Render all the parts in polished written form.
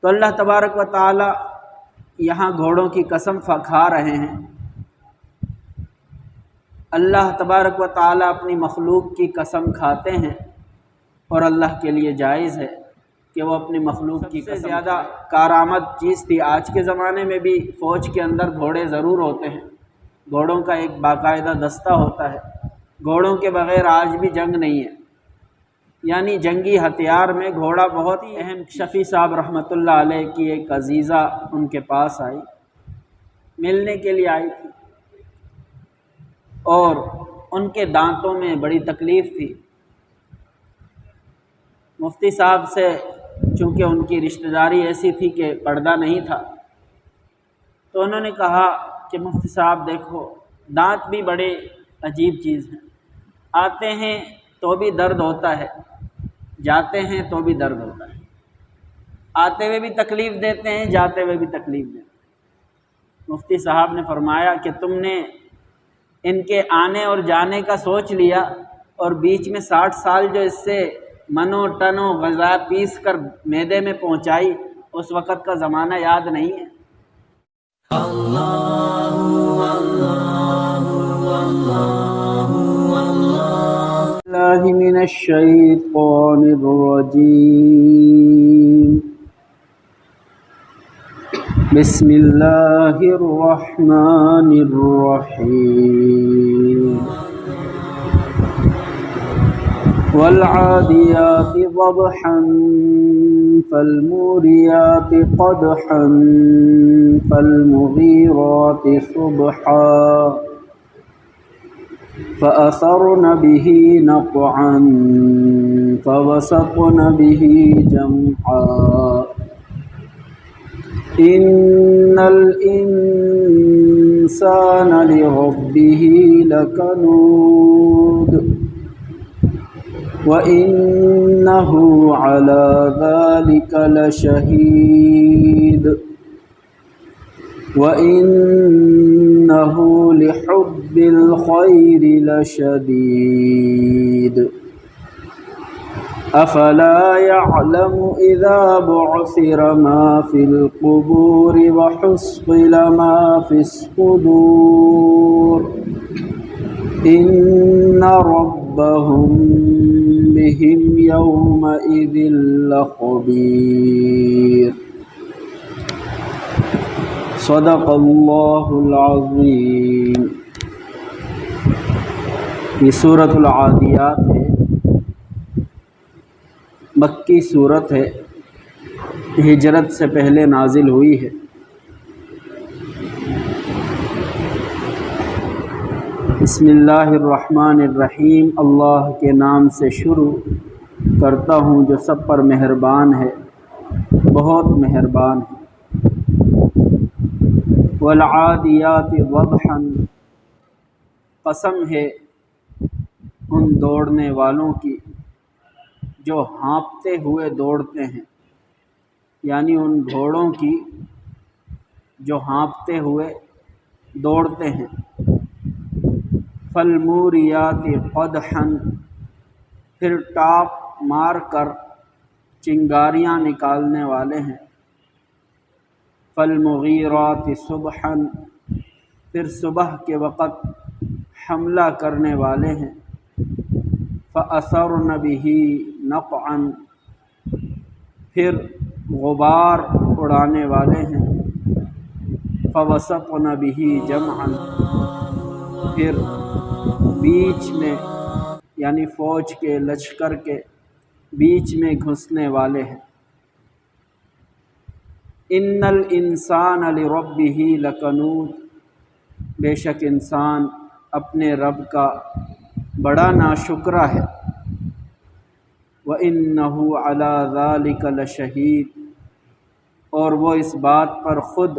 تو اللہ تبارک و تعالی یہاں گھوڑوں کی قسم کھا رہے ہیں۔ اللہ تبارک و تعالی اپنی مخلوق کی قسم کھاتے ہیں، اور اللہ کے لیے جائز ہے کہ وہ اپنی مخلوق کی قسم زیادہ کارآمد چیز تھی۔ آج کے زمانے میں بھی فوج کے اندر گھوڑے ضرور ہوتے ہیں، گھوڑوں کا ایک باقاعدہ دستہ ہوتا ہے۔ گھوڑوں کے بغیر آج بھی جنگ نہیں ہے، یعنی جنگی ہتھیار میں گھوڑا بہت ہی اہم۔ شفیع صاحب رحمۃ اللہ علیہ کی ایک عزیزہ ان کے پاس آئی، ملنے کے لیے آئی تھی، اور ان کے دانتوں میں بڑی تکلیف تھی۔ مفتی صاحب سے چونکہ ان کی رشتہ داری ایسی تھی کہ پردہ نہیں تھا، تو انہوں نے کہا کہ مفتی صاحب دیکھو، دانت بھی بڑے عجیب چیز ہیں، آتے ہیں تو بھی درد ہوتا ہے، جاتے ہیں تو بھی درد ہوتا ہے، آتے ہوئے بھی تکلیف دیتے ہیں، جاتے ہوئے بھی تکلیف دیتے ہیں۔ مفتی صاحب نے فرمایا کہ تم نے ان کے آنے اور جانے کا سوچ لیا، اور بیچ میں 60 سال جو اس سے منو ٹنو غذا پیس کر معدے میں پہنچائی، اس وقت کا زمانہ یاد نہیں ہے۔ اللہ من الشیطان الرجیم، بسم اللہ الرحمن الرحیم، والعادیات ضبحا فالموریات قدحا فالمغیرات صبحا فأثرن به نقعا فوسطن به جمعا إن الإنسان لربه لكنود وإنه على ذلك لشهيد وإنه لحب الخير لشديد أفلا يعلم إذا بعثر ما في القبور وحصل ما في الصدور إن ربهم بهم يومئذ لخبير صدق اللہ العظیم۔ یہ سورۃ العادیات ہے، مکی سورت ہے، ہجرت سے پہلے نازل ہوئی ہے۔ بسم اللہ الرحمن الرحیم، اللہ کے نام سے شروع کرتا ہوں جو سب پر مہربان ہے، بہت مہربان ہے۔ والعادیات ضبحا، قسم ہے ان دوڑنے والوں کی جو ہانپتے ہوئے دوڑتے ہیں، یعنی ان گھوڑوں کی جو ہانپتے ہوئے دوڑتے ہیں۔ فالموریات قدحا، پھر ٹاپ مار کر چنگاریاں نکالنے والے ہیں۔ فالمغیرات صبحا، پھر صبح کے وقت حملہ کرنے والے ہیں۔ فأثرن به نقعا، پھر غبار اڑانے والے ہیں۔ فوسطن به جمعا، پھر بیچ میں یعنی فوج کے لشکر کے بیچ میں گھسنے والے ہیں۔ ان الانسان لربہ لکنود، بے شک انسان اپنے رب کا بڑا ناشکرہ ہے۔ وَإِنَّهُ عَلَى ذَلِكَ لَشَهِيدٌ، اور وہ اس بات پر خود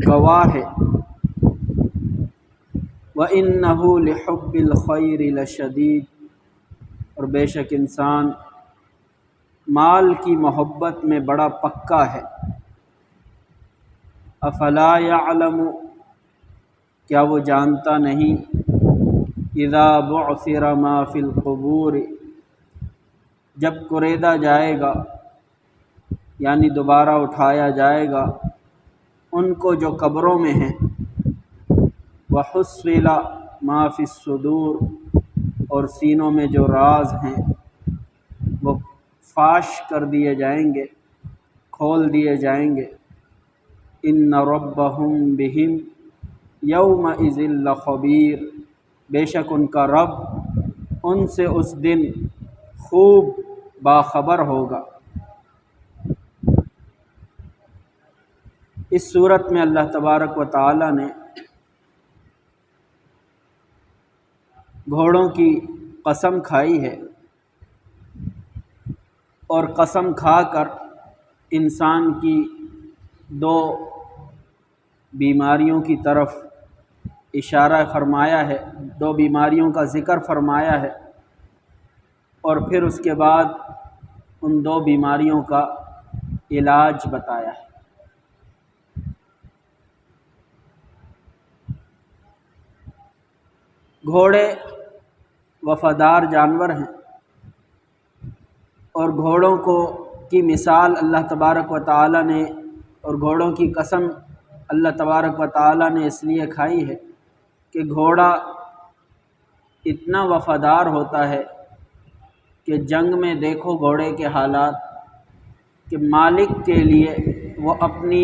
گواہ ہے۔ وَإِنَّهُ لِحُبِّ الْخَيْرِ لَشَدِيدٌ، اور بے شک انسان مال کی محبت میں بڑا پکا ہے۔ افلا يعلم، کیا وہ جانتا نہیں، اذا بعثر ما فی القبور، جب کریدا جائے گا یعنی دوبارہ اٹھایا جائے گا ان کو جو قبروں میں ہیں۔ وَحُصِّلَ مَا فِي الصُّدُورِ، اور سینوں میں جو راز ہیں وہ فاش کر دیے جائیں گے، کھول دیے جائیں گے۔ إِنَّ رَبَّهُمْ بِهِمْ يَوْمَئِذٍ لَخَبِيرٌ، بے شک ان کا رب ان سے اس دن خوب باخبر ہوگا۔ اس صورت میں اللہ تبارک و تعالی نے گھوڑوں کی قسم کھائی ہے، اور قسم کھا کر انسان کی دو بیماریوں کی طرف اشارہ فرمایا ہے، دو بیماریوں کا ذکر فرمایا ہے، اور پھر اس کے بعد ان دو بیماریوں کا علاج بتایا ہے۔ گھوڑے وفادار جانور ہیں، اور گھوڑوں کی مثال اللہ تبارک و تعالی نے، اور گھوڑوں کی قسم اللہ تبارک و تعالی نے اس لیے کھائی ہے کہ گھوڑا اتنا وفادار ہوتا ہے کہ جنگ میں دیکھو گھوڑے کے حالات، کہ مالک کے لیے وہ اپنی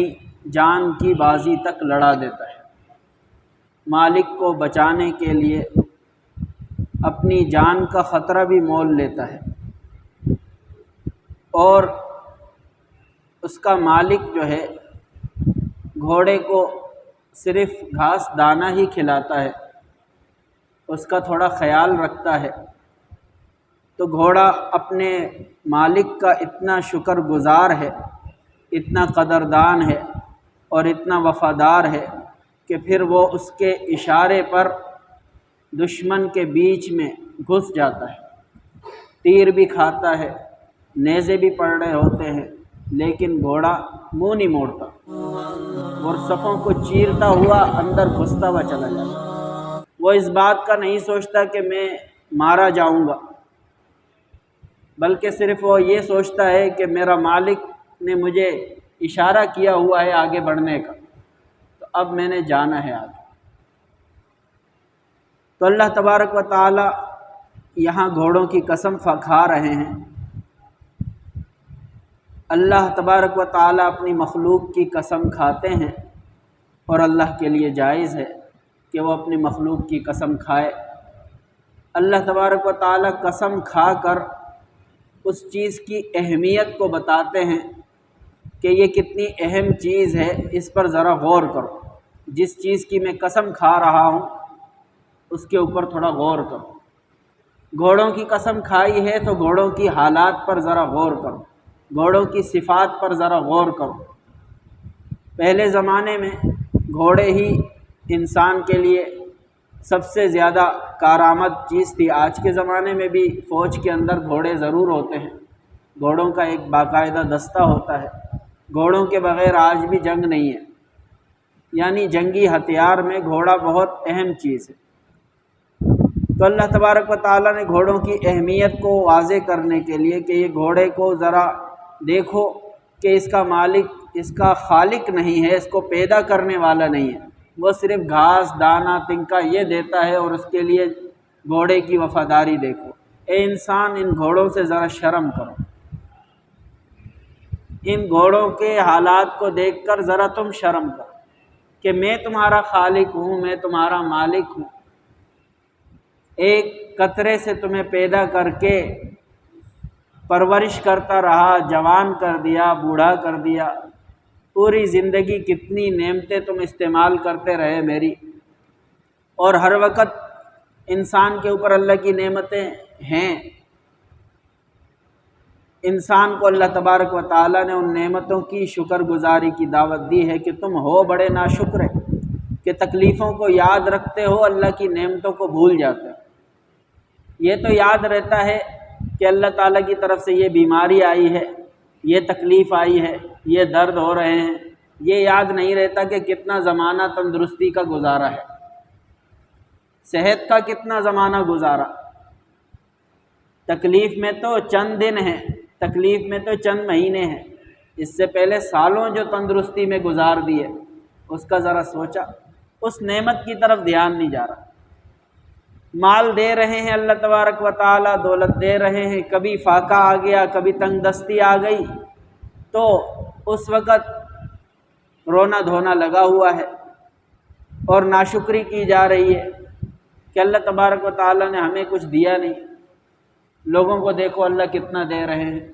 جان کی بازی تک لڑا دیتا ہے، مالک کو بچانے کے لیے اپنی جان کا خطرہ بھی مول لیتا ہے، اور اس کا مالک جو ہے گھوڑے کو صرف گھاس دانہ ہی کھلاتا ہے، اس کا تھوڑا خیال رکھتا ہے، تو گھوڑا اپنے مالک کا اتنا شکر گزار ہے، اتنا قدردان ہے اور اتنا وفادار ہے کہ پھر وہ اس کے اشارے پر دشمن کے بیچ میں گھس جاتا ہے، تیر بھی کھاتا ہے، نیزے بھی پڑ رہے ہوتے ہیں، لیکن گھوڑا منہ نہیں موڑتا اور صفوں کو چیرتا ہوا اندر گھستا ہوا چلا جاتا۔ وہ اس بات کا نہیں سوچتا کہ میں مارا جاؤں گا، بلکہ صرف وہ یہ سوچتا ہے کہ میرا مالک نے مجھے اشارہ کیا ہوا ہے آگے بڑھنے کا، تو اب میں نے جانا ہے آگے۔ تو اللہ تبارک و تعالی یہاں گھوڑوں کی قسم کھا رہے ہیں۔ اللہ تبارک و تعالی اپنی مخلوق کی قسم کھاتے ہیں، اور اللہ کے لیے جائز ہے کہ وہ اپنی مخلوق کی قسم کھائے۔ اللہ تبارک و تعالی قسم کھا کر اس چیز کی اہمیت کو بتاتے ہیں کہ یہ کتنی اہم چیز ہے، اس پر ذرا غور کرو، جس چیز کی میں قسم کھا رہا ہوں اس کے اوپر تھوڑا غور کرو۔ گھوڑوں کی قسم کھائی ہے تو گھوڑوں کی حالات پر ذرا غور کرو، گھوڑوں کی صفات پر ذرا غور کرو۔ پہلے زمانے میں گھوڑے ہی انسان کے لیے سب سے زیادہ کارآمد چیز تھی۔ آج کے زمانے میں بھی فوج کے اندر گھوڑے ضرور ہوتے ہیں، گھوڑوں کا ایک باقاعدہ دستہ ہوتا ہے، گھوڑوں کے بغیر آج بھی جنگ نہیں ہے، یعنی جنگی ہتھیار میں گھوڑا بہت اہم چیز ہے۔ تو اللہ تبارک و تعالیٰ نے گھوڑوں کی اہمیت کو واضح کرنے کے لیے کہ یہ گھوڑے کو ذرا دیکھو کہ اس کا مالک، اس کا خالق نہیں ہے، اس کو پیدا کرنے والا نہیں ہے، وہ صرف گھاس دانہ تنکا یہ دیتا ہے، اور اس کے لیے گھوڑے کی وفاداری دیکھو۔ اے انسان، ان گھوڑوں سے ذرا شرم کرو، ان گھوڑوں کے حالات کو دیکھ کر ذرا تم شرم کرو کہ میں تمہارا خالق ہوں، میں تمہارا مالک ہوں، ایک قطرے سے تمہیں پیدا کر کے پرورش کرتا رہا، جوان کر دیا، بوڑھا کر دیا، پوری زندگی کتنی نعمتیں تم استعمال کرتے رہے میری، اور ہر وقت انسان کے اوپر اللہ کی نعمتیں ہیں۔ انسان کو اللہ تبارک و تعالیٰ نے ان نعمتوں کی شکر گزاری کی دعوت دی ہے کہ تم ہو بڑے ناشکر کہ تکلیفوں کو یاد رکھتے ہو، اللہ کی نعمتوں کو بھول جاتے ہو۔ یہ تو یاد رہتا ہے کہ اللہ تعالیٰ کی طرف سے یہ بیماری آئی ہے، یہ تکلیف آئی ہے، یہ درد ہو رہے ہیں، یہ یاد نہیں رہتا کہ کتنا زمانہ تندرستی کا گزارا ہے، صحت کا کتنا زمانہ گزارا۔ تکلیف میں تو چند دن ہیں، تکلیف میں تو چند مہینے ہیں، اس سے پہلے سالوں جو تندرستی میں گزار دیے اس کا ذرا سوچا؟ اس نعمت کی طرف دھیان نہیں جا رہا۔ مال دے رہے ہیں اللہ تبارک و تعالیٰ، دولت دے رہے ہیں، کبھی فاقہ آ گیا، کبھی تنگ دستی آ گئی تو اس وقت رونا دھونا لگا ہوا ہے اور ناشکری کی جا رہی ہے کہ اللہ تبارک و تعالیٰ نے ہمیں کچھ دیا نہیں، لوگوں کو دیکھو اللہ کتنا دے رہے ہیں۔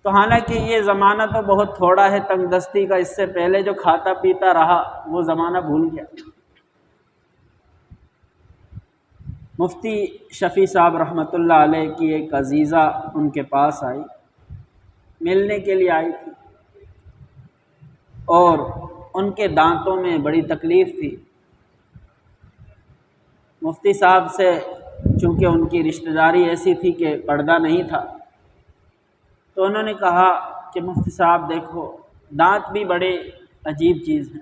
تو حالانکہ یہ زمانہ تو بہت تھوڑا ہے تنگ دستی کا، اس سے پہلے جو کھاتا پیتا رہا وہ زمانہ بھول گیا۔ مفتی شفیع صاحب رحمۃ اللہ علیہ کی ایک عزیزہ ان کے پاس آئی، ملنے کے لیے آئی تھی، اور ان کے دانتوں میں بڑی تکلیف تھی۔ مفتی صاحب سے چونکہ ان کی رشتہ داری ایسی تھی کہ پردہ نہیں تھا، تو انہوں نے کہا کہ مفتی صاحب دیکھو، دانت بھی بڑے عجیب چیز ہیں،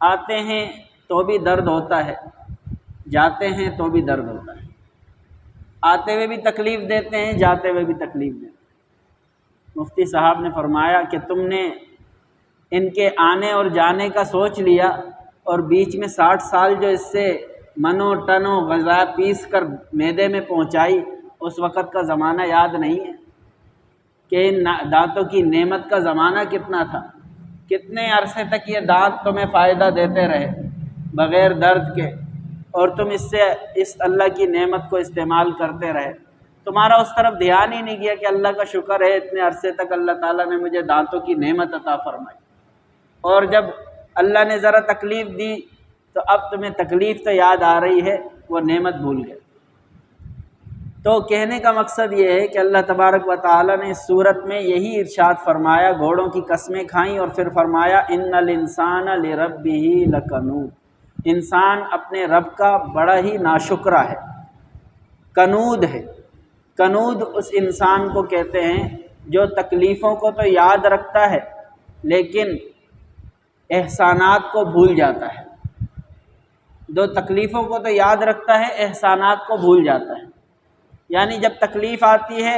آتے ہیں تو بھی درد ہوتا ہے، جاتے ہیں تو بھی درد ہوتا ہے، آتے ہوئے بھی تکلیف دیتے ہیں، جاتے ہوئے بھی تکلیف دیتے ہیں۔ مفتی صاحب نے فرمایا کہ تم نے ان کے آنے اور جانے کا سوچ لیا، اور بیچ میں 60 سال جو اس سے منو ٹنو غذا پیس کر معدے میں پہنچائی، اس وقت کا زمانہ یاد نہیں ہے کہ ان دانتوں کی نعمت کا زمانہ کتنا تھا، کتنے عرصے تک یہ دانت تمہیں فائدہ دیتے رہے بغیر درد کے، اور تم اس سے اس اللہ کی نعمت کو استعمال کرتے رہے۔ تمہارا اس طرف دھیان ہی نہیں گیا کہ اللہ کا شکر ہے اتنے عرصے تک اللہ تعالیٰ نے مجھے دانتوں کی نعمت عطا فرمائی، اور جب اللہ نے ذرا تکلیف دی تو اب تمہیں تکلیف تو یاد آ رہی ہے، وہ نعمت بھول گئے۔ تو کہنے کا مقصد یہ ہے کہ اللہ تبارک و تعالیٰ نے اس صورت میں یہی ارشاد فرمایا، گھوڑوں کی قسمیں کھائیں اور پھر فرمایا ان الانسان لربہ لکنود، انسان اپنے رب کا بڑا ہی ناشکرا ہے، کنود ہے۔ کنود اس انسان کو کہتے ہیں جو تکلیفوں کو تو یاد رکھتا ہے لیکن احسانات کو بھول جاتا ہے، جو تکلیفوں کو تو یاد رکھتا ہے، احسانات کو بھول جاتا ہے۔ یعنی جب تکلیف آتی ہے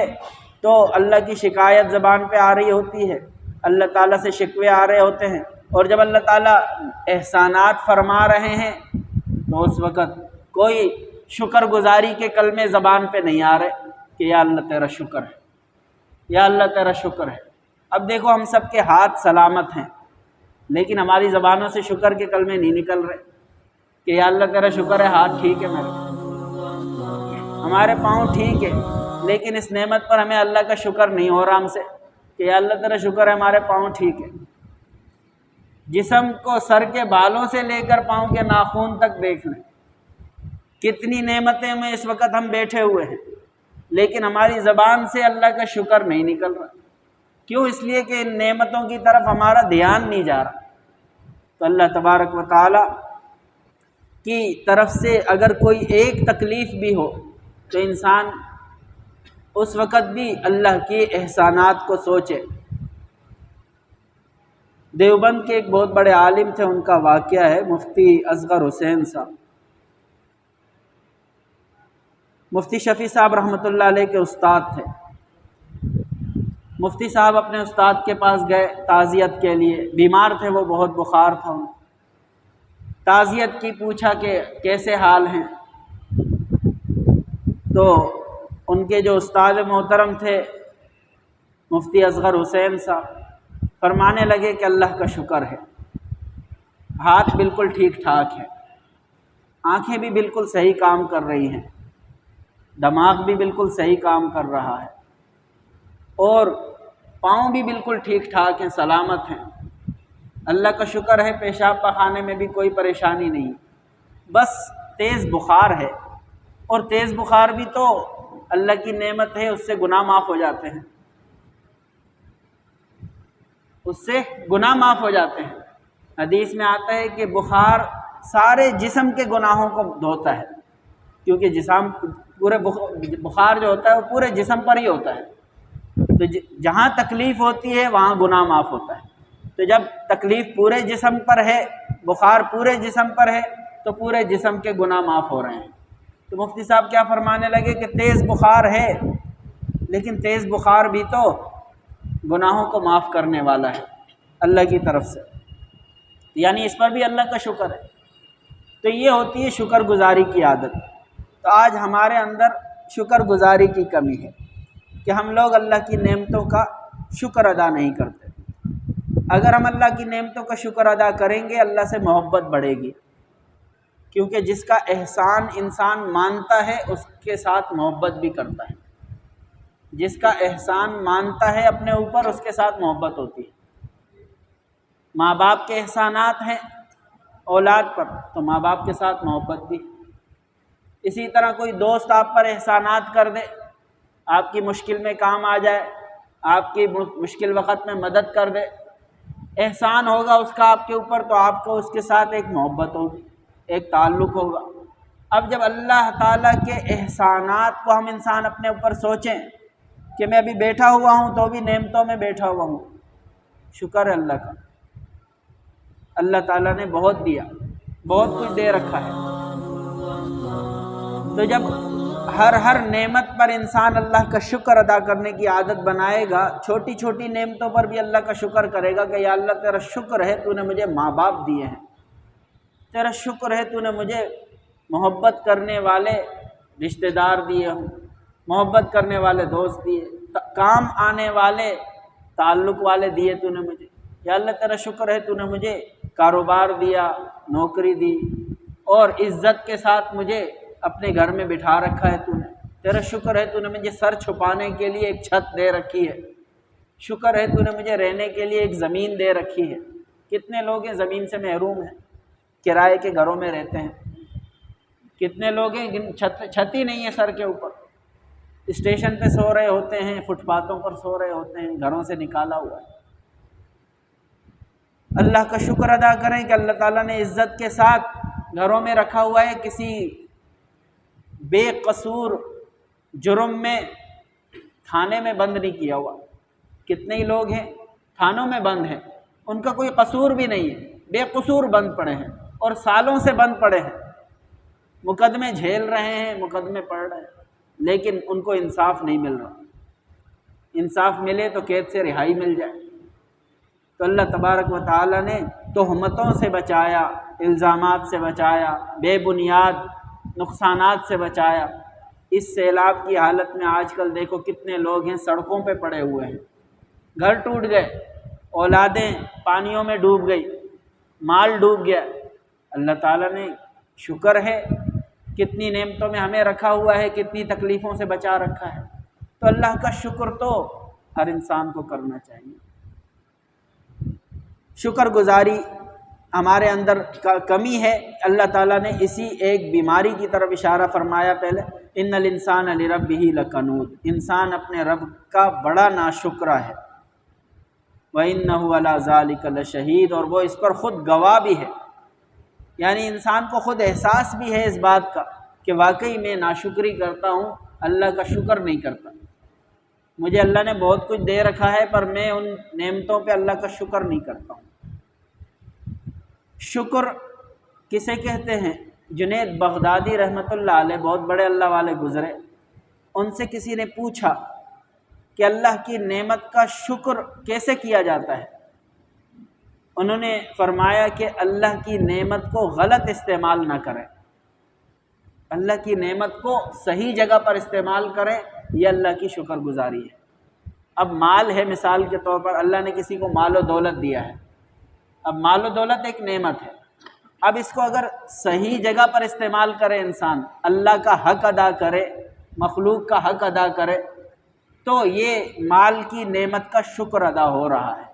تو اللہ کی شکایت زبان پہ آ رہی ہوتی ہے، اللہ تعالیٰ سے شکوے آ رہے ہوتے ہیں، اور جب اللہ تعالیٰ احسانات فرما رہے ہیں تو اس وقت کوئی شکر گزاری کے کلمے زبان پہ نہیں آ رہے کہ یا اللہ تیرا شکر ہے، یا اللہ تیرا شکر ہے۔ اب دیکھو ہم سب کے ہاتھ سلامت ہیں لیکن ہماری زبانوں سے شکر کے کلمے نہیں نکل رہے کہ یا اللہ تیرا شکر ہے ہاتھ ٹھیک ہے میرے، ہمارے پاؤں ٹھیک ہے لیکن اس نعمت پر ہمیں اللہ کا شکر نہیں ہو رہا ہم سے کہ یا اللہ تیرا شکر ہے ہمارے پاؤں ٹھیک ہے۔ جسم کو سر کے بالوں سے لے کر پاؤں کے ناخن تک دیکھ لیں، کتنی نعمتیں میں اس وقت ہم بیٹھے ہوئے ہیں لیکن ہماری زبان سے اللہ کا شکر نہیں نکل رہا۔ کیوں؟ اس لیے کہ ان نعمتوں کی طرف ہمارا دھیان نہیں جا رہا۔ تو اللہ تبارک و تعالی کی طرف سے اگر کوئی ایک تکلیف بھی ہو تو انسان اس وقت بھی اللہ کے احسانات کو سوچے۔ دیوبند کے ایک بہت بڑے عالم تھے، ان کا واقعہ ہے، مفتی اصغر حسین صاحب، مفتی شفیع صاحب رحمۃ اللہ علیہ کے استاد تھے۔ مفتی صاحب اپنے استاد کے پاس گئے تعزیت کے لیے، بیمار تھے وہ، بہت بخار تھا انہیں، تعزیت کی، پوچھا کہ کیسے حال ہیں، تو ان کے جو استاد محترم تھے مفتی اصغر حسین صاحب فرمانے لگے کہ اللہ کا شکر ہے، ہاتھ بالکل ٹھیک ٹھاک ہے، آنکھیں بھی بالکل صحیح کام کر رہی ہیں، دماغ بھی بالکل صحیح کام کر رہا ہے، اور پاؤں بھی بالکل ٹھیک ٹھاک ہیں، سلامت ہیں، اللہ کا شکر ہے، پیشاب پخانے میں بھی کوئی پریشانی نہیں، بس تیز بخار ہے، اور تیز بخار بھی تو اللہ کی نعمت ہے، اس سے گناہ معاف ہو جاتے ہیں، اس سے گناہ معاف ہو جاتے ہیں۔ حدیث میں آتا ہے کہ بخار سارے جسم کے گناہوں کو دھوتا ہے، کیونکہ جسم پورے بخار جو ہوتا ہے وہ پورے جسم پر ہی ہوتا ہے، تو جہاں تکلیف ہوتی ہے وہاں گناہ معاف ہوتا ہے۔ تو جب تکلیف پورے جسم پر ہے، بخار پورے جسم پر ہے، تو پورے جسم کے گناہ معاف ہو رہے ہیں۔ تو مفتی صاحب کیا فرمانے لگے کہ تیز بخار ہے لیکن تیز بخار بھی تو گناہوں کو معاف کرنے والا ہے اللہ کی طرف سے، یعنی اس پر بھی اللہ کا شکر ہے۔ تو یہ ہوتی ہے شکر گزاری کی عادت۔ تو آج ہمارے اندر شکر گزاری کی کمی ہے کہ ہم لوگ اللہ کی نعمتوں کا شکر ادا نہیں کرتے۔ اگر ہم اللہ کی نعمتوں کا شکر ادا کریں گے، اللہ سے محبت بڑھے گی، کیونکہ جس کا احسان انسان مانتا ہے اس کے ساتھ محبت بھی کرتا ہے۔ جس کا احسان مانتا ہے اپنے اوپر، اس کے ساتھ محبت ہوتی ہے۔ ماں باپ کے احسانات ہیں اولاد پر، تو ماں باپ کے ساتھ محبت بھی۔ اسی طرح کوئی دوست آپ پر احسانات کر دے، آپ کی مشکل میں کام آ جائے، آپ کی مشکل وقت میں مدد کر دے، احسان ہوگا اس کا آپ کے اوپر، تو آپ کو اس کے ساتھ ایک محبت ہوگی، ایک تعلق ہوگا۔ اب جب اللہ تعالیٰ کے احسانات کو ہم انسان اپنے اوپر سوچیں کہ میں ابھی بیٹھا ہوا ہوں تو بھی نعمتوں میں بیٹھا ہوا ہوں، شکر ہے اللہ کا، اللہ تعالیٰ نے بہت دیا، بہت کچھ دے رکھا ہے۔ تو جب ہر نعمت پر انسان اللہ کا شکر ادا کرنے کی عادت بنائے گا، چھوٹی چھوٹی نعمتوں پر بھی اللہ کا شکر کرے گا کہ یا اللہ تیرا شکر ہے تو نے مجھے ماں باپ دیے ہیں، تیرا شکر ہے تو نے مجھے محبت کرنے والے رشتہ دار دیے ہوں، محبت کرنے والے دوست دیے، کام آنے والے تعلق والے دیے تو نے مجھے، یا اللہ تیرا شکر ہے تو نے مجھے کاروبار دیا، نوکری دی، اور عزت کے ساتھ مجھے اپنے گھر میں بٹھا رکھا ہے تو نے، تیرا شکر ہے تو نے مجھے سر چھپانے کے لیے ایک چھت دے رکھی ہے، شکر ہے تو نے مجھے رہنے کے لیے ایک زمین دے رکھی ہے۔ کتنے لوگ ہیں زمین سے محروم ہیں، کرائے کے گھروں میں رہتے ہیں، کتنے لوگ ہیں جن چھت ہی نہیں ہے سر کے اوپر، اسٹیشن پہ سو رہے ہوتے ہیں، فٹ پاتھوں پر سو رہے ہوتے ہیں، گھروں سے نکالا ہوا ہے۔ اللہ کا شکر ادا کریں کہ اللہ تعالیٰ نے عزت کے ساتھ گھروں میں رکھا ہوا ہے، کسی بے قصور جرم میں تھانے میں بند نہیں کیا ہوا۔ کتنے ہی لوگ ہیں تھانوں میں بند ہیں، ان کا کوئی قصور بھی نہیں ہے، بے قصور بند پڑے ہیں اور سالوں سے بند پڑے ہیں، مقدمے جھیل رہے ہیں، مقدمے پڑھ رہے ہیں، لیکن ان کو انصاف نہیں مل رہا۔ انصاف ملے تو قید سے رہائی مل جائے۔ تو اللہ تبارک و تعالیٰ نے تہمتوں سے بچایا، الزامات سے بچایا، بے بنیاد نقصانات سے بچایا۔ اس سیلاب کی حالت میں آج کل دیکھو کتنے لوگ ہیں سڑکوں پہ پڑے ہوئے ہیں، گھر ٹوٹ گئے، اولادیں پانیوں میں ڈوب گئی، مال ڈوب گیا۔ اللہ تعالیٰ نے شکر ہے کتنی نعمتوں میں ہمیں رکھا ہوا ہے، کتنی تکلیفوں سے بچا رکھا ہے۔ تو اللہ کا شکر تو ہر انسان کو کرنا چاہیے۔ شکر گزاری ہمارے اندر کمی ہے۔ اللہ تعالیٰ نے اسی ایک بیماری کی طرف اشارہ فرمایا پہلے، ان الانسان لربہ لکنود، انسان اپنے رب کا بڑا ناشکرا ہے، وَإِنَّهُ عَلَىٰ ذَلِكَ لَشَهِيدٌ، اور وہ اس پر خود گواہ بھی ہے، یعنی انسان کو خود احساس بھی ہے اس بات کا کہ واقعی میں ناشکری کرتا ہوں، اللہ کا شکر نہیں کرتا، مجھے اللہ نے بہت کچھ دے رکھا ہے پر میں ان نعمتوں پہ اللہ کا شکر نہیں کرتا ہوں۔ شکر کسے کہتے ہیں؟ جنید بغدادی رحمۃ اللہ علیہ بہت بڑے اللہ والے گزرے، ان سے کسی نے پوچھا کہ اللہ کی نعمت کا شکر کیسے کیا جاتا ہے؟ انہوں نے فرمایا کہ اللہ کی نعمت کو غلط استعمال نہ کریں، اللہ کی نعمت کو صحیح جگہ پر استعمال کریں، یہ اللہ کی شکر گزاری ہے۔ اب مال ہے، مثال کے طور پر اللہ نے کسی کو مال و دولت دیا ہے، اب مال و دولت ایک نعمت ہے، اب اس کو اگر صحیح جگہ پر استعمال کرے انسان، اللہ کا حق ادا کرے، مخلوق کا حق ادا کرے، تو یہ مال کی نعمت کا شکر ادا ہو رہا ہے۔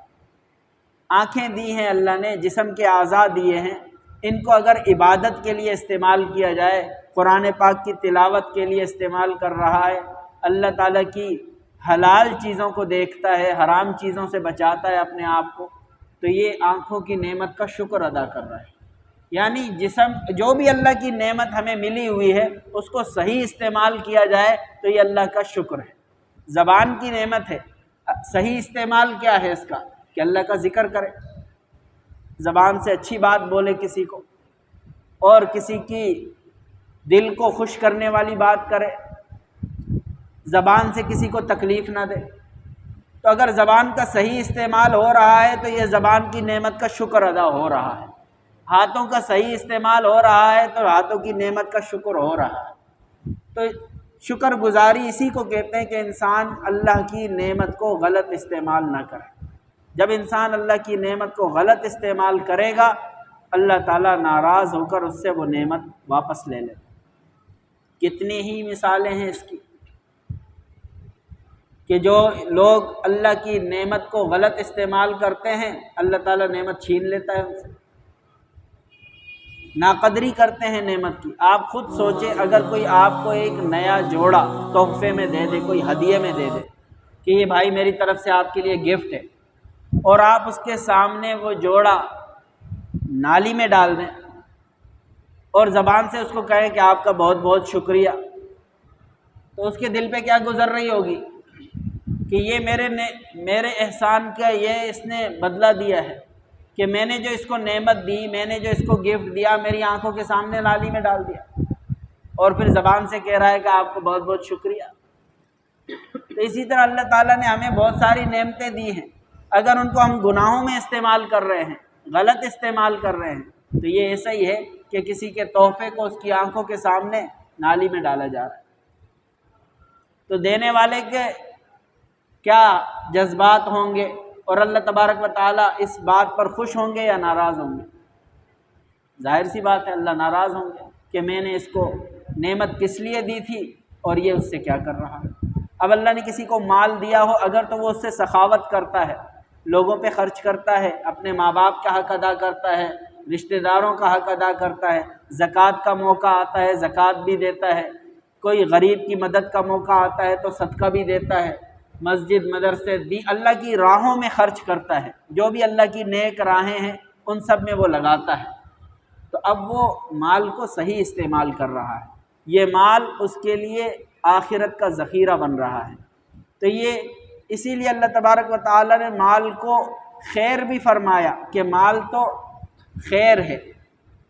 آنکھیں دی ہیں اللہ نے، جسم کے اعضاء دیے ہیں، ان کو اگر عبادت کے لیے استعمال کیا جائے، قرآن پاک کی تلاوت کے لیے استعمال کر رہا ہے، اللہ تعالیٰ کی حلال چیزوں کو دیکھتا ہے، حرام چیزوں سے بچاتا ہے اپنے آپ کو، تو یہ آنکھوں کی نعمت کا شکر ادا کر رہا ہے۔ یعنی جسم جو بھی اللہ کی نعمت ہمیں ملی ہوئی ہے اس کو صحیح استعمال کیا جائے تو یہ اللہ کا شکر ہے۔ زبان کی نعمت ہے، صحیح استعمال کیا ہے اس کا کہ اللہ کا ذکر کرے، زبان سے اچھی بات بولے کسی کو، اور کسی کی دل کو خوش کرنے والی بات کرے، زبان سے کسی کو تکلیف نہ دے۔ تو اگر زبان کا صحیح استعمال ہو رہا ہے تو یہ زبان کی نعمت کا شکر ادا ہو رہا ہے، ہاتھوں کا صحیح استعمال ہو رہا ہے تو ہاتھوں کی نعمت کا شکر ہو رہا ہے۔ تو شکر گزاری اسی کو کہتے ہیں کہ انسان اللہ کی نعمت کو غلط استعمال نہ کرے۔ جب انسان اللہ کی نعمت کو غلط استعمال کرے گا، اللہ تعالیٰ ناراض ہو کر اس سے وہ نعمت واپس لے لے۔ کتنی ہی مثالیں ہیں اس کی کہ جو لوگ اللہ کی نعمت کو غلط استعمال کرتے ہیں، اللہ تعالیٰ نعمت چھین لیتا ہے ان سے، ناقدری کرتے ہیں نعمت کی۔ آپ خود سوچیں، اگر کوئی آپ کو ایک نیا جوڑا تحفے میں دے دے، کوئی ہدیے میں دے دے کہ یہ بھائی میری طرف سے آپ کے لیے گفٹ ہے، اور آپ اس کے سامنے وہ جوڑا نالی میں ڈال دیں اور زبان سے اس کو کہیں کہ آپ کا بہت بہت شکریہ، تو اس کے دل پہ کیا گزر رہی ہوگی کہ یہ میرے احسان کا یہ اس نے بدلہ دیا ہے کہ میں نے جو اس کو نعمت دی، میں نے جو اس کو گفٹ دیا، میری آنکھوں کے سامنے نالی میں ڈال دیا، اور پھر زبان سے کہہ رہا ہے کہ آپ کو بہت بہت شکریہ۔ تو اسی طرح اللہ تعالیٰ نے ہمیں بہت ساری نعمتیں دی ہیں، اگر ان کو ہم گناہوں میں استعمال کر رہے ہیں، غلط استعمال کر رہے ہیں، تو یہ ایسا ہی ہے کہ کسی کے تحفے کو اس کی آنکھوں کے سامنے نالی میں ڈالا جا رہا ہے۔ تو دینے والے کے کیا جذبات ہوں گے، اور اللہ تبارک و تعالیٰ اس بات پر خوش ہوں گے یا ناراض ہوں گے؟ ظاہر سی بات ہے اللہ ناراض ہوں گے کہ میں نے اس کو نعمت کس لیے دی تھی اور یہ اس سے کیا کر رہا ہے۔ اب اللہ نے کسی کو مال دیا ہو، اگر تو وہ اس سے سخاوت کرتا ہے، لوگوں پہ خرچ کرتا ہے، اپنے ماں باپ کا حق ادا کرتا ہے، رشتہ داروں کا حق ادا کرتا ہے، زکوٰۃ کا موقع آتا ہے زکوٰۃ بھی دیتا ہے، کوئی غریب کی مدد کا موقع آتا ہے تو صدقہ بھی دیتا ہے، مسجد مدرسے دی اللہ کی راہوں میں خرچ کرتا ہے، جو بھی اللہ کی نیک راہیں ہیں ان سب میں وہ لگاتا ہے، تو اب وہ مال کو صحیح استعمال کر رہا ہے، یہ مال اس کے لیے آخرت کا ذخیرہ بن رہا ہے۔ تو یہ اسی لیے اللہ تبارک و تعالیٰ نے مال کو خیر بھی فرمایا کہ مال تو خیر ہے،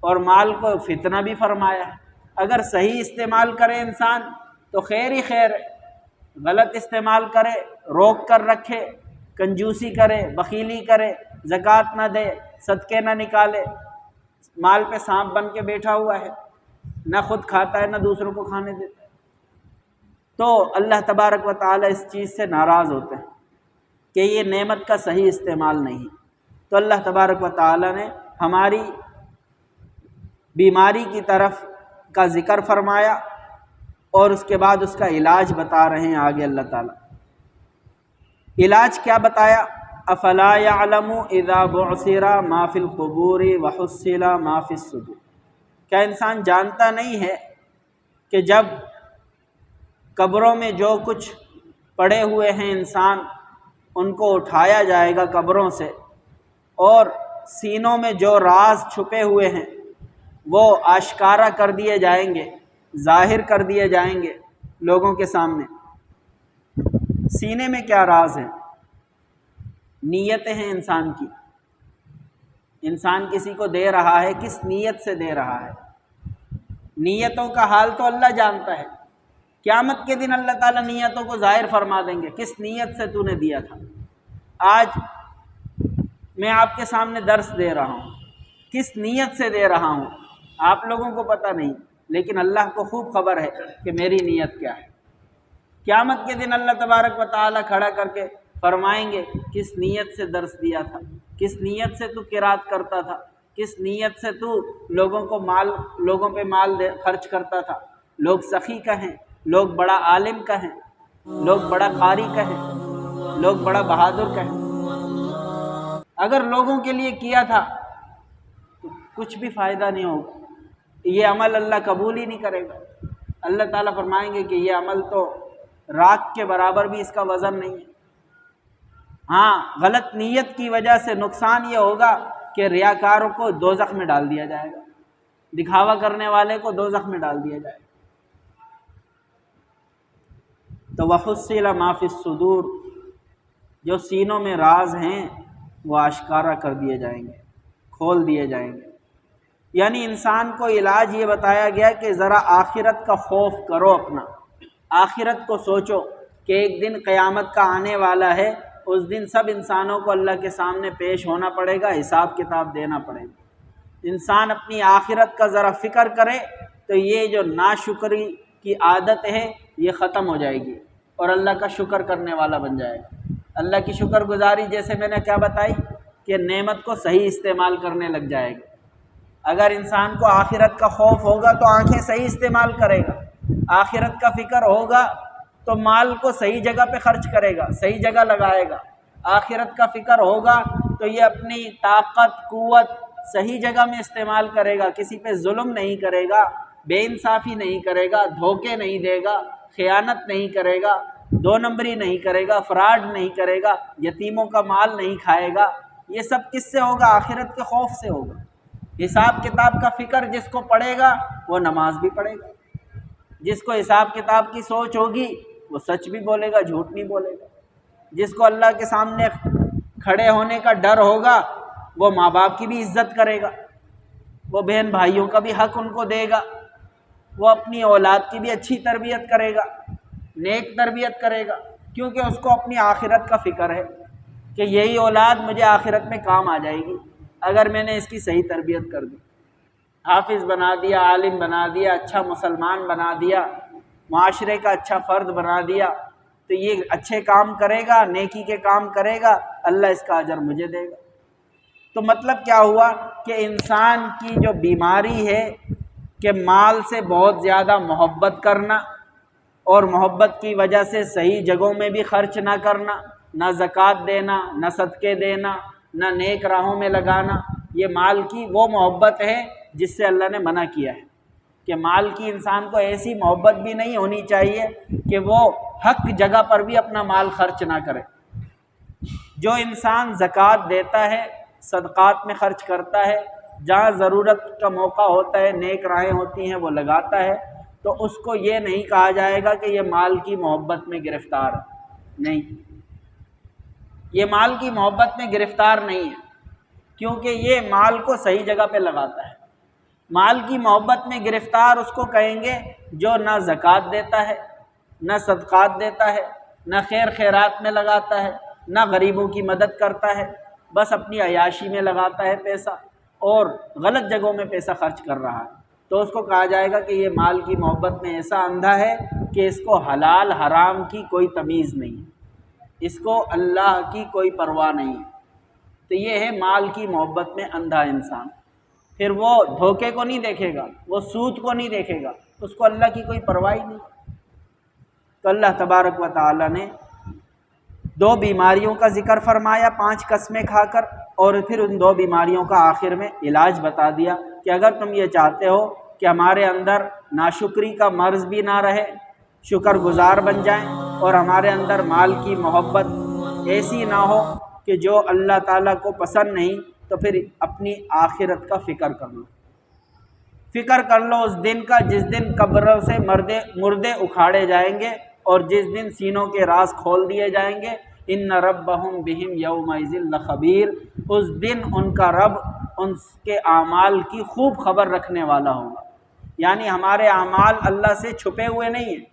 اور مال کو فتنہ بھی فرمایا ہے۔ اگر صحیح استعمال کرے انسان تو خیر ہی خیر ہے، غلط استعمال کرے، روک کر رکھے، کنجوسی کرے، بخیلی کرے، زکوٰۃ نہ دے، صدقے نہ نکالے، مال پہ سانپ بن کے بیٹھا ہوا ہے، نہ خود کھاتا ہے نہ دوسروں کو کھانے دیتا ہے، تو اللہ تبارک و تعالیٰ اس چیز سے ناراض ہوتے ہیں کہ یہ نعمت کا صحیح استعمال نہیں۔ تو اللہ تبارک و تعالیٰ نے ہماری بیماری کی طرف کا ذکر فرمایا، اور اس کے بعد اس کا علاج بتا رہے ہیں آگے اللہ تعالیٰ۔ علاج کیا بتایا؟ افلا یعلم اذا بعثر ما فی القبور وحصل ما فی الصدور، کیا انسان جانتا نہیں ہے کہ جب قبروں میں جو کچھ پڑے ہوئے ہیں انسان، ان کو اٹھایا جائے گا قبروں سے، اور سینوں میں جو راز چھپے ہوئے ہیں وہ آشکارا کر دیے جائیں گے، ظاہر کر دیے جائیں گے لوگوں کے سامنے۔ سینے میں کیا راز ہے؟ نیتیں ہیں انسان کی، انسان کسی کو دے رہا ہے کس نیت سے دے رہا ہے، نیتوں کا حال تو اللہ جانتا ہے، قیامت کے دن اللہ تعالیٰ نیتوں کو ظاہر فرما دیں گے، کس نیت سے تو نے دیا تھا۔ آج میں آپ کے سامنے درس دے رہا ہوں، کس نیت سے دے رہا ہوں آپ لوگوں کو پتہ نہیں، لیکن اللہ کو خوب خبر ہے کہ میری نیت کیا ہے۔ قیامت کے دن اللہ تبارک و تعالیٰ کھڑا کر کے فرمائیں گے کس نیت سے درس دیا تھا، کس نیت سے تو قرات کرتا تھا، کس نیت سے تو لوگوں پہ مال خرچ کرتا تھا۔ لوگ سخی کہیں، لوگ بڑا عالم کہیں، لوگ بڑا قاری کہیں، لوگ بڑا بہادر کہیں، اگر لوگوں کے لیے کیا تھا تو کچھ بھی فائدہ نہیں ہوگا، یہ عمل اللہ قبول ہی نہیں کرے گا۔ اللہ تعالیٰ فرمائیں گے کہ یہ عمل تو راکھ کے برابر بھی اس کا وزن نہیں ہے۔ ہاں، غلط نیت کی وجہ سے نقصان یہ ہوگا کہ ریاکاروں کو دوزخ میں ڈال دیا جائے گا، دکھاوا کرنے والے کو دوزخ میں ڈال دیا جائے گا۔ تو وحصل ما فی الصدور، جو سینوں میں راز ہیں وہ آشکارا کر دیے جائیں گے، کھول دیے جائیں گے۔ یعنی انسان کو علاج یہ بتایا گیا کہ ذرا آخرت کا خوف کرو، اپنا آخرت کو سوچو کہ ایک دن قیامت کا آنے والا ہے، اس دن سب انسانوں کو اللہ کے سامنے پیش ہونا پڑے گا، حساب کتاب دینا پڑے گا۔ انسان اپنی آخرت کا ذرا فکر کرے تو یہ جو ناشکری کی عادت ہے یہ ختم ہو جائے گی اور اللہ کا شکر کرنے والا بن جائے گا۔ اللہ کی شکر گزاری جیسے میں نے کیا بتائی کہ نعمت کو صحیح استعمال کرنے لگ جائے گا۔ اگر انسان کو آخرت کا خوف ہوگا تو آنکھیں صحیح استعمال کرے گا، آخرت کا فکر ہوگا تو مال کو صحیح جگہ پہ خرچ کرے گا، صحیح جگہ لگائے گا۔ آخرت کا فکر ہوگا تو یہ اپنی طاقت قوت صحیح جگہ میں استعمال کرے گا، کسی پہ ظلم نہیں کرے گا، بے انصافی نہیں کرے گا، دھوکے نہیں دے گا، خیانت نہیں کرے گا، دو نمبری نہیں کرے گا، فراڈ نہیں کرے گا، یتیموں کا مال نہیں کھائے گا۔ یہ سب کس سے ہوگا؟ آخرت کے خوف سے ہوگا۔ حساب کتاب کا فکر جس کو پڑے گا وہ نماز بھی پڑھے گا، جس کو حساب کتاب کی سوچ ہوگی وہ سچ بھی بولے گا، جھوٹ نہیں بولے گا، جس کو اللہ کے سامنے کھڑے ہونے کا ڈر ہوگا وہ ماں باپ کی بھی عزت کرے گا، وہ بہن بھائیوں کا بھی حق ان کو دے گا، وہ اپنی اولاد کی بھی اچھی تربیت کرے گا، نیک تربیت کرے گا، کیونکہ اس کو اپنی آخرت کا فکر ہے کہ یہی اولاد مجھے آخرت میں کام آ جائے گی اگر میں نے اس کی صحیح تربیت کر دی، حافظ بنا دیا، عالم بنا دیا، اچھا مسلمان بنا دیا، معاشرے کا اچھا فرد بنا دیا، تو یہ اچھے کام کرے گا، نیکی کے کام کرے گا، اللہ اس کا اجر مجھے دے گا۔ تو مطلب کیا ہوا کہ انسان کی جو بیماری ہے کہ مال سے بہت زیادہ محبت کرنا اور محبت کی وجہ سے صحیح جگہوں میں بھی خرچ نہ کرنا، نہ زکوٰۃ دینا، نہ صدقے دینا، نہ نیک راہوں میں لگانا، یہ مال کی وہ محبت ہے جس سے اللہ نے منع کیا ہے کہ مال کی انسان کو ایسی محبت بھی نہیں ہونی چاہیے کہ وہ حق جگہ پر بھی اپنا مال خرچ نہ کرے۔ جو انسان زکوٰۃ دیتا ہے، صدقات میں خرچ کرتا ہے، جہاں ضرورت کا موقع ہوتا ہے، نیک راہیں ہوتی ہیں وہ لگاتا ہے، تو اس کو یہ نہیں کہا جائے گا کہ یہ مال کی محبت میں گرفتار ہے، نہیں، یہ مال کی محبت میں گرفتار نہیں ہے، کیونکہ یہ مال کو صحیح جگہ پہ لگاتا ہے۔ مال کی محبت میں گرفتار اس کو کہیں گے جو نہ زکوٰۃ دیتا ہے، نہ صدقات دیتا ہے، نہ خیر خیرات میں لگاتا ہے، نہ غریبوں کی مدد کرتا ہے، بس اپنی عیاشی میں لگاتا ہے پیسہ اور غلط جگہوں میں پیسہ خرچ کر رہا ہے، تو اس کو کہا جائے گا کہ یہ مال کی محبت میں ایسا اندھا ہے کہ اس کو حلال حرام کی کوئی تمیز نہیں ہے، اس کو اللہ کی کوئی پرواہ نہیں ہے۔ تو یہ ہے مال کی محبت میں اندھا انسان، پھر وہ دھوکے کو نہیں دیکھے گا، وہ سود کو نہیں دیکھے گا، اس کو اللہ کی کوئی پرواہ ہی نہیں۔ تو اللہ تبارک و تعالی نے 2 بیماریوں کا ذکر فرمایا 5 قسمیں کھا کر، اور پھر ان 2 بیماریوں کا آخر میں علاج بتا دیا کہ اگر تم یہ چاہتے ہو کہ ہمارے اندر ناشکری کا مرض بھی نہ رہے، شکر گزار بن جائیں، اور ہمارے اندر مال کی محبت ایسی نہ ہو کہ جو اللہ تعالیٰ کو پسند نہیں، تو پھر اپنی آخرت کا فکر کر لو، فکر کر لو اس دن کا جس دن قبروں سے مردے اکھاڑے جائیں گے اور جس دن سینوں کے راز کھول دیے جائیں گے۔ ان ربہم بہم یومئذ لخبیر، اس دن ان کا رب ان کے اعمال کی خوب خبر رکھنے والا ہوگا، یعنی ہمارے اعمال اللہ سے چھپے ہوئے نہیں ہیں،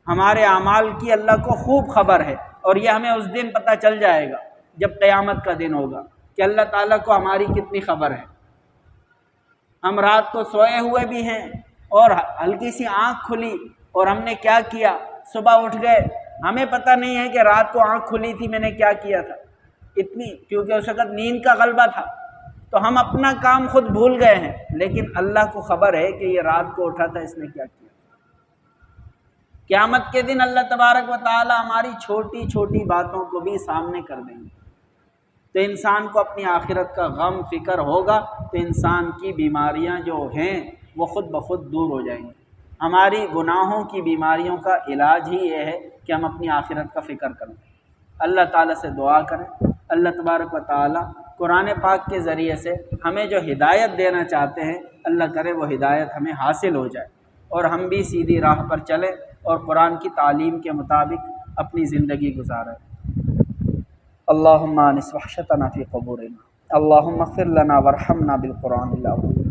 ہمارے اعمال کی اللہ کو خوب خبر ہے، اور یہ ہمیں اس دن پتہ چل جائے گا جب قیامت کا دن ہوگا کہ اللہ تعالیٰ کو ہماری کتنی خبر ہے۔ ہم رات کو سوئے ہوئے بھی ہیں اور ہلکی سی آنکھ کھلی اور ہم نے کیا کیا، صبح اٹھ گئے، ہمیں پتہ نہیں ہے کہ رات کو آنکھ کھلی تھی میں نے کیا کیا تھا، اتنی کیونکہ اس وقت نیند کا غلبہ تھا، تو ہم اپنا کام خود بھول گئے ہیں، لیکن اللہ کو خبر ہے کہ یہ رات کو اٹھا تھا اس نے کیا کیا۔ قیامت کے دن اللہ تبارک و تعالی ہماری چھوٹی چھوٹی باتوں کو بھی سامنے کر دیں گے، تو انسان کو اپنی آخرت کا غم فکر ہوگا تو انسان کی بیماریاں جو ہیں وہ خود بخود دور ہو جائیں گی۔ ہماری گناہوں کی بیماریوں کا علاج ہی یہ ہے کہ ہم اپنی آخرت کا فکر کریں، اللہ تعالیٰ سے دعا کریں، اللہ تبارک و تعالیٰ قرآن پاک کے ذریعے سے ہمیں جو ہدایت دینا چاہتے ہیں اللہ کرے وہ ہدایت ہمیں حاصل ہو جائے اور ہم بھی سیدھی راہ پر چلیں اور قرآن کی تعلیم کے مطابق اپنی زندگی گزاریں۔ اللہم آنس وحشتنا فی قبورنا، اللہم اغفر لنا وارحمنا بالقرآن العظیم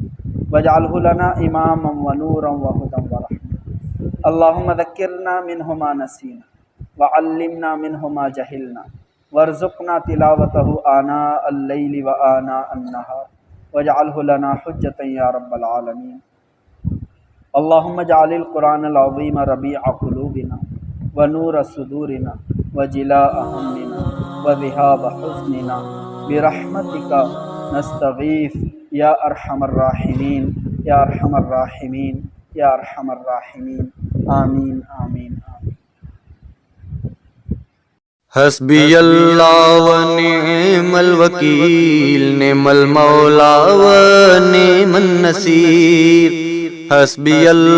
واجعلہ لنا اماما ونورا وہدی ورحمة، اللہم ذکرنا منہ ما نسینا وعلمنا منہ ما جہلنا وارزقنا تلاوته آناء الليل وآناء النهار واجعله لنا حجة يا رب العالمين. اللهم اجعل القرآن العظيم ربيع قلوبنا ونور صدورنا وجلاء همنا وذهاب حزننا برحمتك نستغيث يا أرحم الراحمين يا أرحم الراحمين يا أرحم الراحمين. آمين آمين آمين. حسبی اللہ و نعم الوکیل، نعم المولا و نعم النصیر. حسبی اللہ